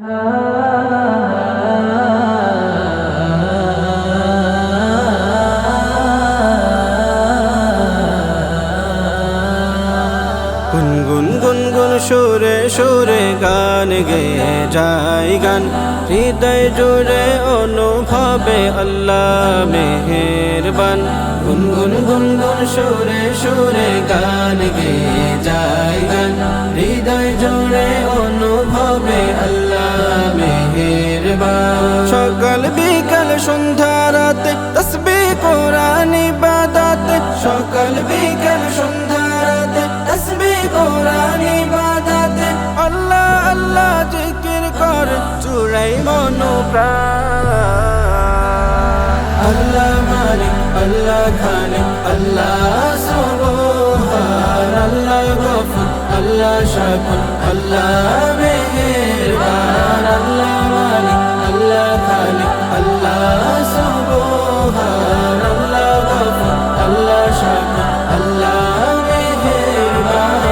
গুনগুন গুনগুন সুরে সুরে গান গেয়ে যায় গান, হৃদয় জুড়ে অনুভবে আল্লাহ মেহেরবান। গুনগুন গুনগুন সুরে সুরে গান গেয়ে যায় গান, হৃদয় জুড়ে অনুভবে আল্লাহ মেহেরবান। সকাল বিকাল সন্ধ্যা রাতে তাসবিহ কোরআন ইবাদত, সকাল বিকাল সন্ধ্যা রাতে তাসবিহ কোরআন ইবাদত। আল্লাহ আল্লাহ জিকির কর চুড়াই মন প্রাণ। আল্লাহ মালিক আল্লাহ খালিক আল্লাহ সুবহান, আল্লাহ গফুর আল্লাহ শাকুর আল্লাহ মেহেরবান। আল্লাহ মালিক আল্লাহ খালিক আল্লাহ সুবহান, আল্লাহ গফুর আল্লাহ শাকুর আল্লাহ মেহেরবান।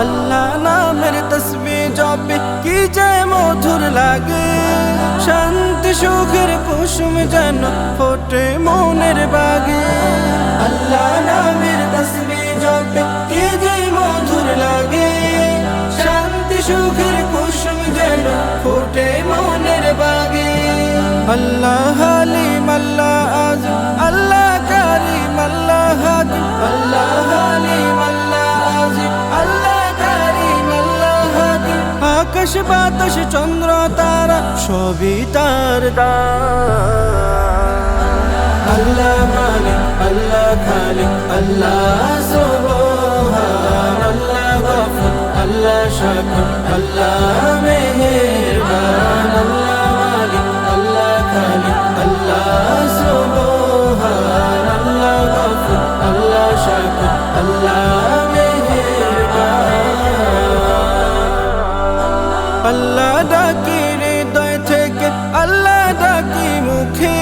আল্লাহ নামের তাসবিহ জপে কি যায় মধুর লাগে, শান্তি সুখের কুসুম যেন ফোটে মনের বাগে। আল্লাহ নামের তাসবিহ জপে কি যায় মধুর লাগে, শান্তি সুখের কুসুম যেন ফোটে মনের বাগে। আল্লাহ হালিম আল্লাহ আযীম আল্লাহ কারীম আল্লাহ হাকিম, আল্লাহ হালিম আল্লাহ আযীম আল্লাহ কারীম আল্লাহ হাকিম। আকাশ বাতাস চন্দ্র তারা সবই তার দান। আল্লাহ মালিক আল্লাহ খালিক আল্লাহ সুবহান, আল্লাহ গফুর আল্লাহ শাকুর আল্লাহ মেহেরবান। আল্লাহ মালিক আল্লাহ খালিক আল্লাহ সুবহান, আল্লাহ গফুর আল্লাহ শাকুর আল্লাহ মেহেরবান। আল্লাহ ডাকি হৃদয় থেকে আল্লাহ ডাকি মুখে,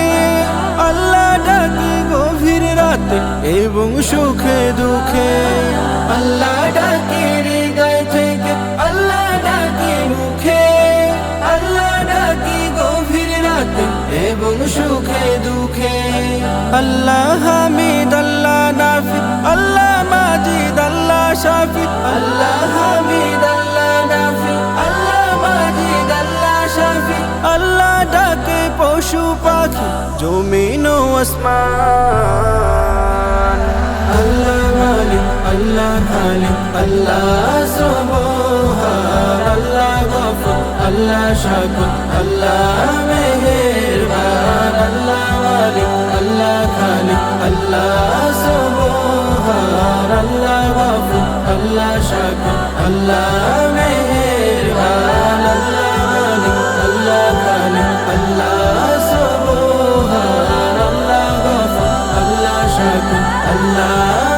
আল্লাহ ডাকি গভীর রাতে এবং সুখে দুঃখে। আল্লাহ ডাকি হৃদয় থেকে আল্লাহ ডাকি মুখে, আল্লাহ ডাকি গভীর রাতে এবং সুখে দুঃখে। আল্লাহ হামিদ আল্লাহ নাফি আল্লাহ মাজিদ আল্লাহ শাফি, আল্লাহ হামিদ আল্লাহ নাফি আল্লাহ মাজিদ আল্লাহ শাফি। আল্লাহ ডাকে পশু পাখি জমিন ও আসমান। আল্লাহ মালিক আল্লাহ খালিক আল্লাহ সুবহান, আল্লাহ গফুর আল্লাহ শাকুর আল্লাহ মেহেরবান। আল্লাহ মালিক আল্লাহ খালিক আল্লাহ সুবহান, আল্লাহ গফুর আল্লাহ শাকুর আল্লাহ মেহেরবান। আল্লাহ মালিক আল্লাহ খালিক আল্লাহ সুবহান, আল্লাহ গফুর আল্লাহ শাকুর আল্লাহ